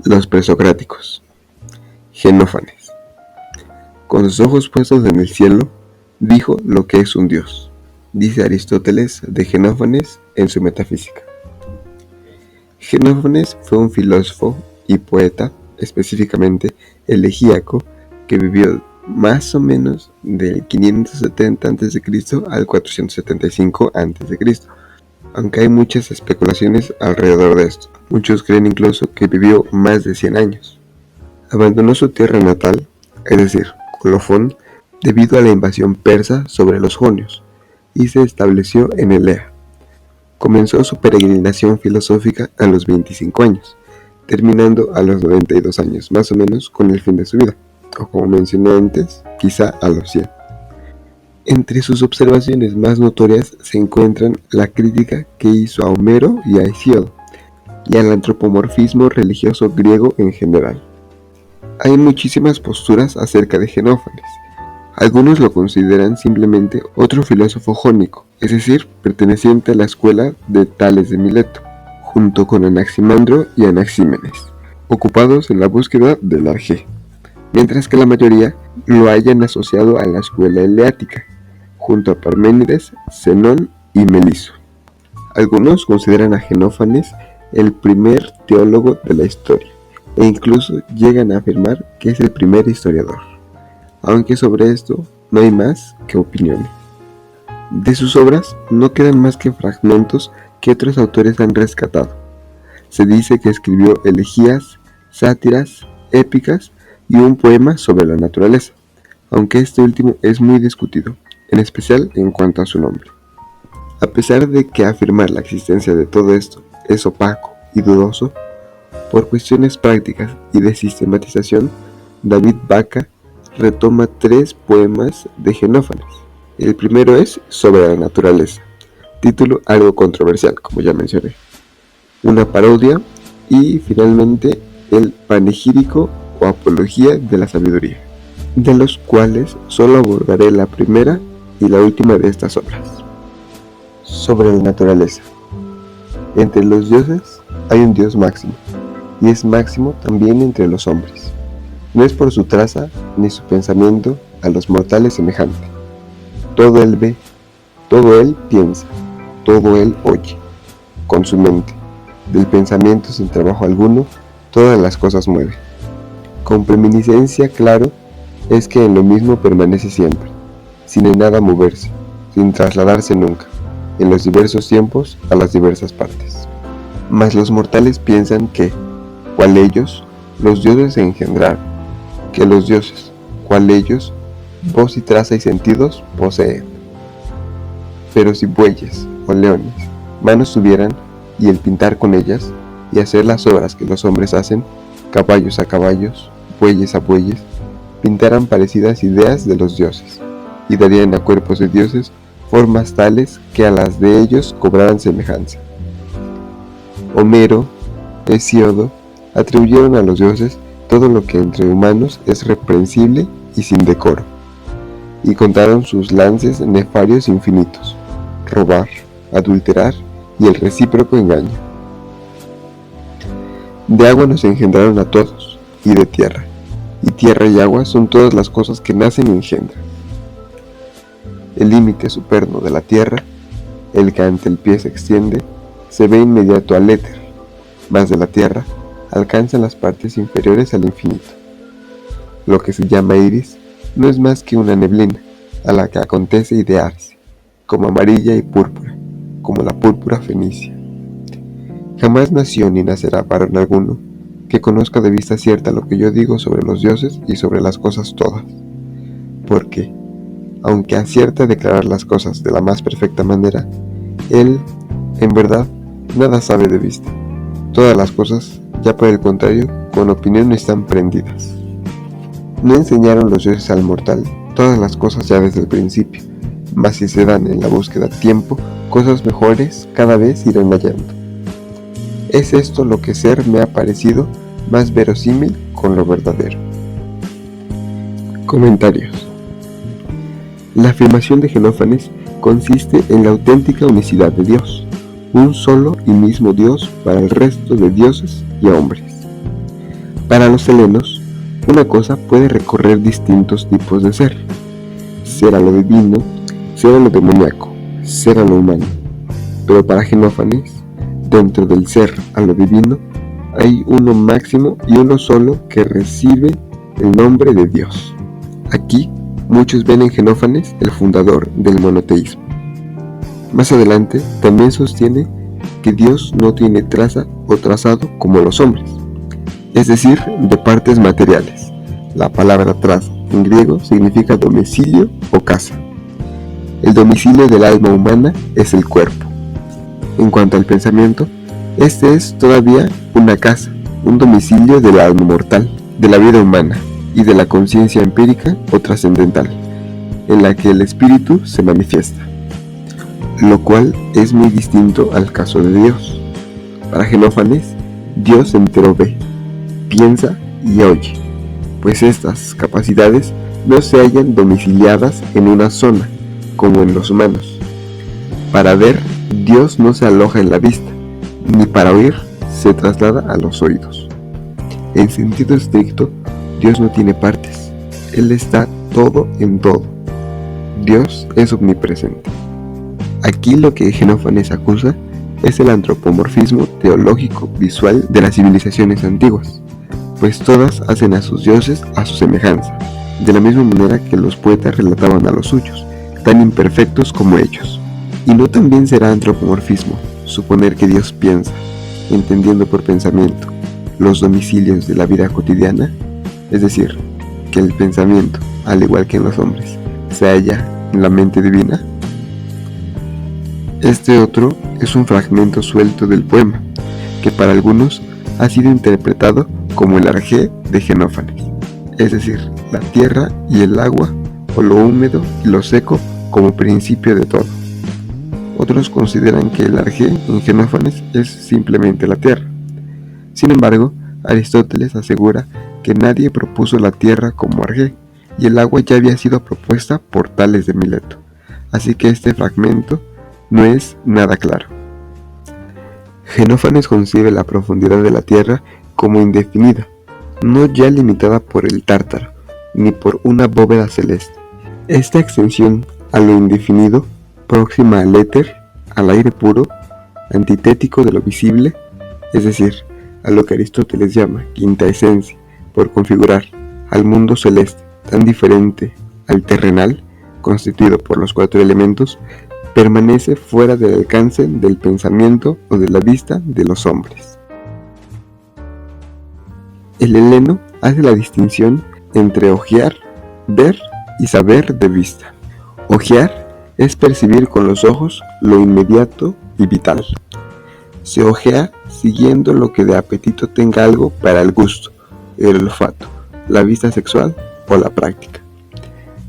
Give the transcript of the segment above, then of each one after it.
Los presocráticos. Genófanes. Con sus ojos puestos en el cielo, dijo lo que es un dios, dice Aristóteles de Genófanes en su Metafísica. Genófanes fue un filósofo y poeta, específicamente elegíaco, que vivió más o menos del 570 a.C. al 475 a.C., aunque hay muchas especulaciones alrededor de esto. Muchos creen incluso que vivió más de 100 años. Abandonó su tierra natal, es decir, Colofón, debido a la invasión persa sobre los jonios, y se estableció en Elea. Comenzó su peregrinación filosófica a los 25 años, terminando a los 92 años, más o menos con el fin de su vida, o como mencioné antes, quizá a los 100. Entre sus observaciones más notorias se encuentran la crítica que hizo a Homero y a Hesíodo, y al antropomorfismo religioso griego en general. Hay muchísimas posturas acerca de Genófanes. Algunos lo consideran simplemente otro filósofo jónico, es decir, perteneciente a la escuela de Tales de Mileto, junto con Anaximandro y Anaxímenes, ocupados en la búsqueda del arjé, mientras que la mayoría lo hayan asociado a la escuela eleática, junto a Parménides, Zenón y Meliso. Algunos consideran a Genófanes el primer teólogo de la historia, e incluso llegan a afirmar que es el primer historiador, aunque sobre esto no hay más que opiniones. De sus obras no quedan más que fragmentos que otros autores han rescatado. Se dice que escribió elegías, sátiras, épicas y un poema sobre la naturaleza, aunque este último es muy discutido, en especial en cuanto a su nombre. A pesar de que afirmar la existencia de todo esto es opaco y dudoso, por cuestiones prácticas y de sistematización, David Baca retoma 3 poemas de Genófanes. El primero es Sobre la naturaleza, título algo controversial, como ya mencioné, una parodia y finalmente el panegírico o apología de la sabiduría, de los cuales solo abordaré la primera y la última de estas obras. Sobre la naturaleza. Entre los dioses hay un dios máximo, y es máximo también entre los hombres. No es por su traza ni su pensamiento a los mortales semejante. Todo él ve, todo él piensa, todo él oye, con su mente. Del pensamiento sin trabajo alguno, todas las cosas mueve. Con preeminencia claro es que en lo mismo permanece siempre, sin en nada moverse, sin trasladarse nunca, en los diversos tiempos a las diversas partes. Mas los mortales piensan que, cual ellos, los dioses se engendraron, que los dioses, cual ellos, voz y traza y sentidos poseen. Pero si bueyes o leones manos tuvieran, y el pintar con ellas, y hacer las obras que los hombres hacen, caballos a caballos, bueyes a bueyes, pintaran parecidas ideas de los dioses, y darían a cuerpos de dioses formas tales que a las de ellos cobraran semejanza. Homero, Hesíodo, atribuyeron a los dioses todo lo que entre humanos es reprensible y sin decoro, y contaron sus lances nefarios infinitos, robar, adulterar y el recíproco engaño. De agua nos engendraron a todos, y de tierra, y tierra y agua son todas las cosas que nacen y engendran. El límite superno de la tierra, el que ante el pie se extiende, se ve inmediato al éter, mas de la tierra alcanzan las partes inferiores al infinito. Lo que se llama iris no es más que una neblina a la que acontece idearse, como amarilla y púrpura, como la púrpura fenicia. Jamás nació ni nacerá varón alguno que conozca de vista cierta lo que yo digo sobre los dioses y sobre las cosas todas, porque, aunque acierta a declarar las cosas de la más perfecta manera, él, en verdad, nada sabe de vista. Todas las cosas, ya por el contrario, con opinión están prendidas. No enseñaron los dioses al mortal todas las cosas ya desde el principio, mas si se dan en la búsqueda tiempo, cosas mejores cada vez irán hallando. Es esto lo que ser me ha parecido más verosímil con lo verdadero. Comentarios. La afirmación de Genófanes consiste en la auténtica unicidad de Dios, un solo y mismo Dios para el resto de dioses y hombres. Para los helenos, una cosa puede recorrer distintos tipos de ser a lo divino, ser a lo demoníaco, ser a lo humano. Pero para Xenófanes, dentro del ser a lo divino, hay uno máximo y uno solo que recibe el nombre de Dios. Aquí, muchos ven en Xenófanes el fundador del monoteísmo. Más adelante, también sostiene que Dios no tiene traza o trazado como los hombres, es decir, de partes materiales. La palabra traza en griego significa domicilio o casa. El domicilio del alma humana es el cuerpo. En cuanto al pensamiento, este es todavía una casa, un domicilio del alma mortal, de la vida humana y de la conciencia empírica o trascendental, en la que el espíritu se manifiesta, lo cual es muy distinto al caso de Dios. Para Xenófanes, Dios entero ve, piensa y oye, pues estas capacidades no se hallan domiciliadas en una zona, como en los humanos. Para ver, Dios no se aloja en la vista, ni para oír se traslada a los oídos. En sentido estricto, Dios no tiene partes, Él está todo en todo. Dios es omnipresente. Aquí lo que Xenófanes acusa es el antropomorfismo teológico visual de las civilizaciones antiguas, pues todas hacen a sus dioses a su semejanza, de la misma manera que los poetas relataban a los suyos, tan imperfectos como ellos. Y no también será antropomorfismo suponer que Dios piensa, entendiendo por pensamiento los domicilios de la vida cotidiana, es decir, que el pensamiento, al igual que en los hombres, se halla en la mente divina. Este otro es un fragmento suelto del poema, que para algunos ha sido interpretado como el Arjé de Xenófanes, es decir, la tierra y el agua, o lo húmedo y lo seco como principio de todo. Otros consideran que el Arjé en Xenófanes es simplemente la tierra. Sin embargo, Aristóteles asegura que nadie propuso la tierra como Arjé, y el agua ya había sido propuesta por Tales de Mileto, así que este fragmento no es nada claro. Xenófanes concibe la profundidad de la tierra como indefinida, no ya limitada por el Tártaro, ni por una bóveda celeste. Esta extensión a lo indefinido, próxima al éter, al aire puro, antitético de lo visible, es decir, a lo que Aristóteles llama quinta esencia, por configurar al mundo celeste, tan diferente al terrenal, constituido por los 4 elementos, permanece fuera del alcance del pensamiento o de la vista de los hombres. El heleno hace la distinción entre ojear, ver y saber de vista. Ojear es percibir con los ojos lo inmediato y vital. Se ojea siguiendo lo que de apetito tenga algo para el gusto, el olfato, la vista sexual o la práctica.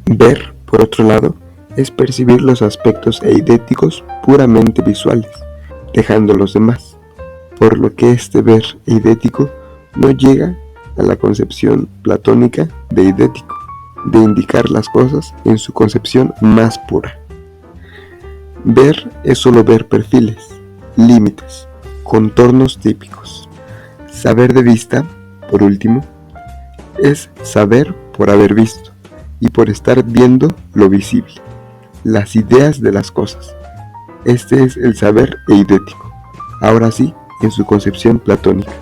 Ver, por otro lado, es percibir los aspectos eidéticos puramente visuales, dejando los demás, por lo que este ver eidético no llega a la concepción platónica de eidético, de indicar las cosas en su concepción más pura. Ver es solo ver perfiles, límites, contornos típicos. Saber de vista, por último, es saber por haber visto y por estar viendo lo visible, las ideas de las cosas. Este es el saber eidético, ahora sí, en su concepción platónica.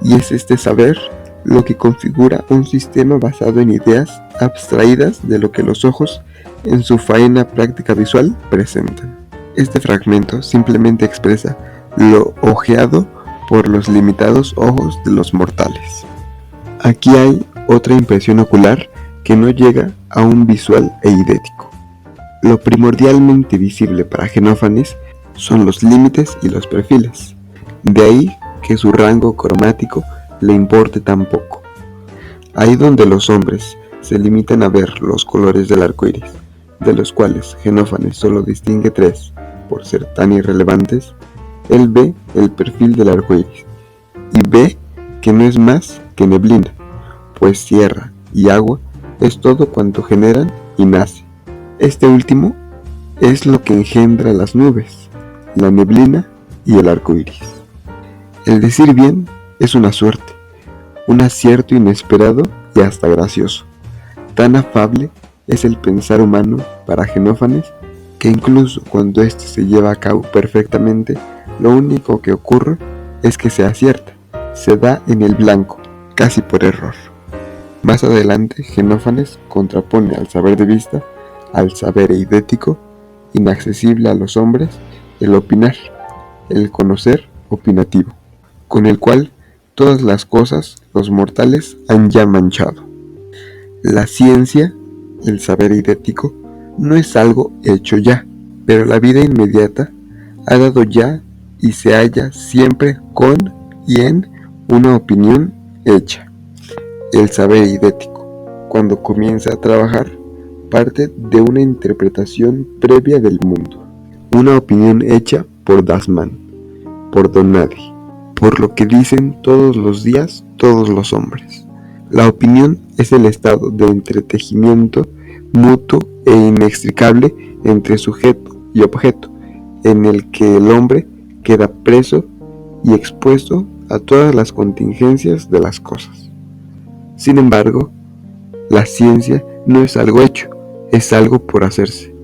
Y es este saber lo que configura un sistema basado en ideas abstraídas de lo que los ojos, en su faena práctica visual, presentan. Este fragmento simplemente expresa lo ojeado por los limitados ojos de los mortales. Aquí hay otra impresión ocular que no llega a un visual eidético. Lo primordialmente visible para Xenófanes son los límites y los perfiles, de ahí que su rango cromático le importe tan poco. Ahí donde los hombres se limitan a ver los colores del arco iris, de los cuales Xenófanes solo distingue 3 por ser tan irrelevantes, él ve el perfil del arco iris y ve que no es más que neblina, pues tierra y agua es todo cuanto generan y nace. Este último es lo que engendra las nubes, la neblina y el arco iris. El decir bien es una suerte, un acierto inesperado y hasta gracioso. Tan afable es el pensar humano para Xenófanes que incluso cuando éste se lleva a cabo perfectamente, lo único que ocurre es que se acierta, se da en el blanco, casi por error. Más adelante, Xenófanes contrapone al saber de vista, al saber eidético, inaccesible a los hombres, el opinar, el conocer opinativo, con el cual todas las cosas los mortales han ya manchado. La ciencia, el saber eidético, no es algo hecho ya, pero la vida inmediata ha dado ya y se halla siempre con y en una opinión hecha. El saber eidético, cuando comienza a trabajar, parte de una interpretación previa del mundo, una opinión hecha por Das Man, por Don Nadie, por lo que dicen todos los días todos los hombres. La opinión es el estado de entretejimiento mutuo e inextricable entre sujeto y objeto, en el que el hombre queda preso y expuesto a todas las contingencias de las cosas. Sin embargo, la ciencia no es algo hecho, es algo por hacerse.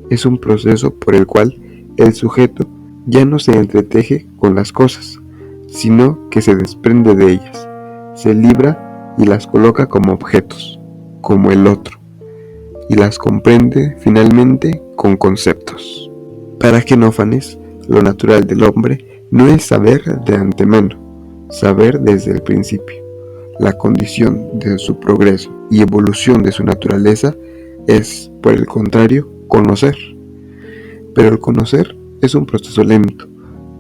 Es un proceso por el cual el sujeto ya no se entreteje con las cosas, sino que se desprende de ellas, se libra y las coloca como objetos, como el otro, y las comprende finalmente con conceptos. Para Xenófanes, lo natural del hombre no es saber de antemano, saber desde el principio. La condición de su progreso y evolución de su naturaleza es, por el contrario, conocer. Pero el conocer es un proceso lento,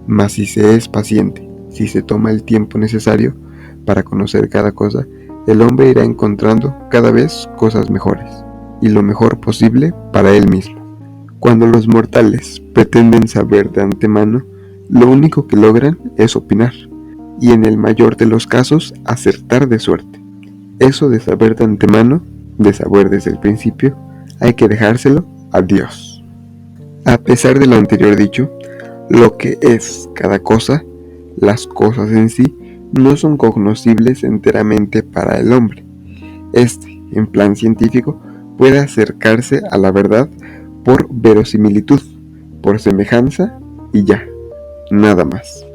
mas si se es paciente, si se toma el tiempo necesario para conocer cada cosa, el hombre irá encontrando cada vez cosas mejores, y lo mejor posible para él mismo. Cuando los mortales pretenden saber de antemano, lo único que logran es opinar, y en el mayor de los casos acertar de suerte. Eso de saber de antemano, de saber desde el principio, hay que dejárselo a Dios. A pesar de lo anterior dicho, lo que es cada cosa, las cosas en sí, no son cognoscibles enteramente para el hombre. Este, en plan científico, puede acercarse a la verdad por verosimilitud, por semejanza y ya, nada más.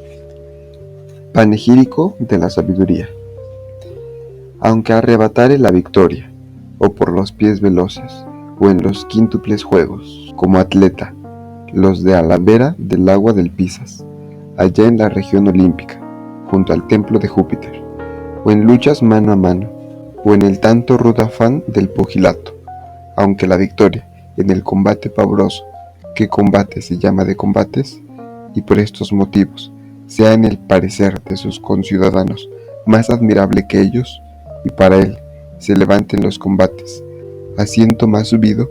Panegírico de la sabiduría. Aunque arrebatare la victoria, o por los pies veloces, o en los quíntuples juegos, como atleta, los de a la vera del agua del Pisas, allá en la región olímpica, junto al templo de Júpiter, o en luchas mano a mano, o en el tanto rudo afán del pugilato, aunque la victoria en el combate pavoroso, que combate se llama de combates, y por estos motivos sea en el parecer de sus conciudadanos más admirable que ellos, y para él se levanten los combates, asiento más subido,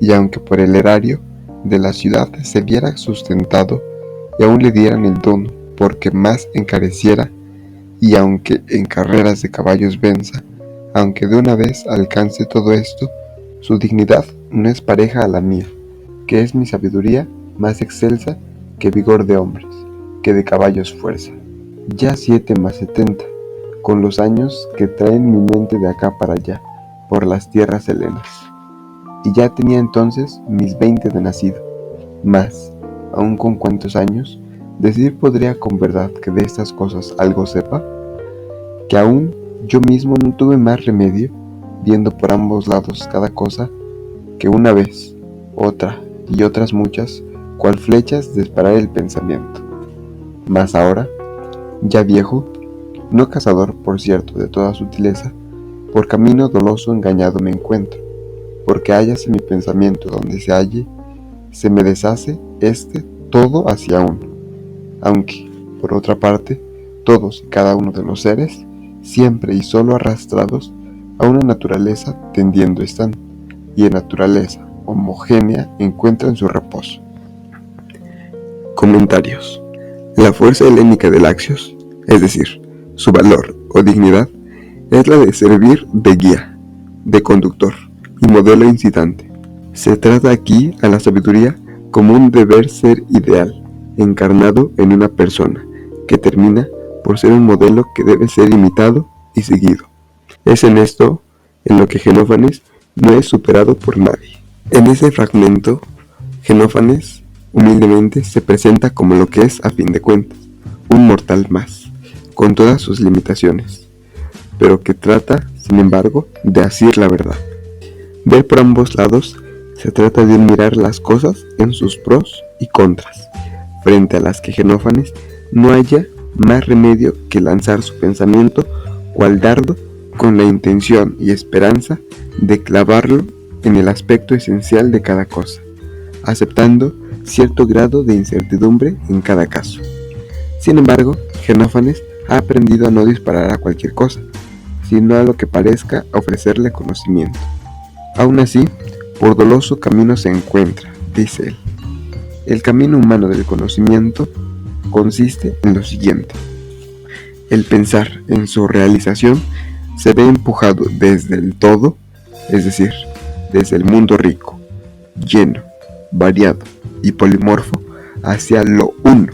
y aunque por el erario de la ciudad se viera sustentado, y aún le dieran el dono, porque más encareciera, y aunque en carreras de caballos venza, aunque de una vez alcance todo esto, su dignidad no es pareja a la mía, que es mi sabiduría más excelsa que vigor de hombres, que de caballos fuerza. Ya 7 más 70, con los años que traen mi mente de acá para allá, por las tierras helenas. Y ya tenía entonces mis 20 de nacido, mas, aun con cuantos años, decir podría con verdad que de estas cosas algo sepa, que aún yo mismo no tuve más remedio, viendo por ambos lados cada cosa, que una vez, otra y otras muchas, cual flechas disparar el pensamiento. Mas ahora, ya viejo, no cazador por cierto de toda sutileza, por camino doloso engañado me encuentro, porque hállase mi pensamiento donde se halle, se me deshace todo hacia uno, aunque, por otra parte, todos y cada uno de los seres, siempre y solo arrastrados a una naturaleza tendiendo están, y en naturaleza homogénea encuentran su reposo. Comentarios. La fuerza helénica del Axios, es decir, su valor o dignidad, es la de servir de guía, de conductor y modelo incitante. Se trata aquí a la sabiduría como un deber ser ideal, encarnado en una persona, que termina por ser un modelo que debe ser imitado y seguido. Es en esto en lo que Xenófanes no es superado por nadie. En ese fragmento, Xenófanes humildemente se presenta como lo que es a fin de cuentas, un mortal más, con todas sus limitaciones, pero que trata, sin embargo, de asir la verdad. Ver por ambos lados se trata de mirar las cosas en sus pros y contras, frente a las que Xenófanes no haya más remedio que lanzar su pensamiento cual dardo con la intención y esperanza de clavarlo en el aspecto esencial de cada cosa, aceptando cierto grado de incertidumbre en cada caso. Sin embargo, Xenófanes ha aprendido a no disparar a cualquier cosa, sino a lo que parezca ofrecerle conocimiento. Aún así, por doloso camino se encuentra, dice él. El camino humano del conocimiento consiste en lo siguiente. El pensar en su realización se ve empujado desde el todo, es decir, desde el mundo rico, lleno, variado y polimorfo, hacia lo uno,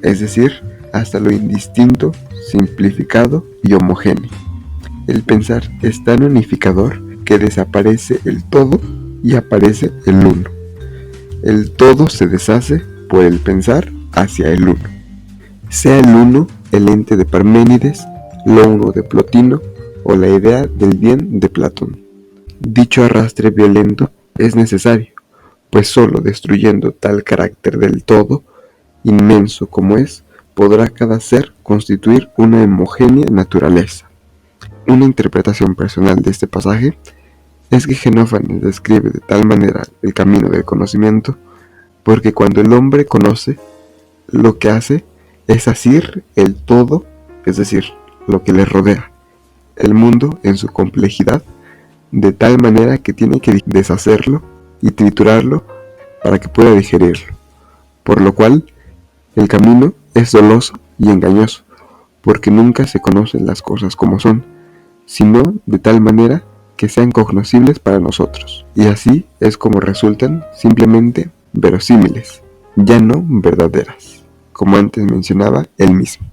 es decir, hasta lo indistinto, simplificado y homogéneo. El pensar es tan unificador que desaparece el todo y aparece el uno. El todo se deshace por el pensar hacia el uno. Sea el uno el ente de Parménides, lo uno de Plotino o la idea del bien de Platón. Dicho arrastre violento es necesario, pues solo destruyendo tal carácter del todo, inmenso como es, podrá cada ser constituir una homogénea naturaleza. Una interpretación personal de este pasaje es que Xenófanes describe de tal manera el camino del conocimiento, porque cuando el hombre conoce, lo que hace es asir el todo, es decir, lo que le rodea, el mundo en su complejidad, de tal manera que tiene que deshacerlo y triturarlo para que pueda digerirlo, por lo cual el camino es doloso y engañoso, porque nunca se conocen las cosas como son, sino de tal manera que sean cognoscibles para nosotros, y así es como resultan simplemente verosímiles, ya no verdaderas, como antes mencionaba él mismo.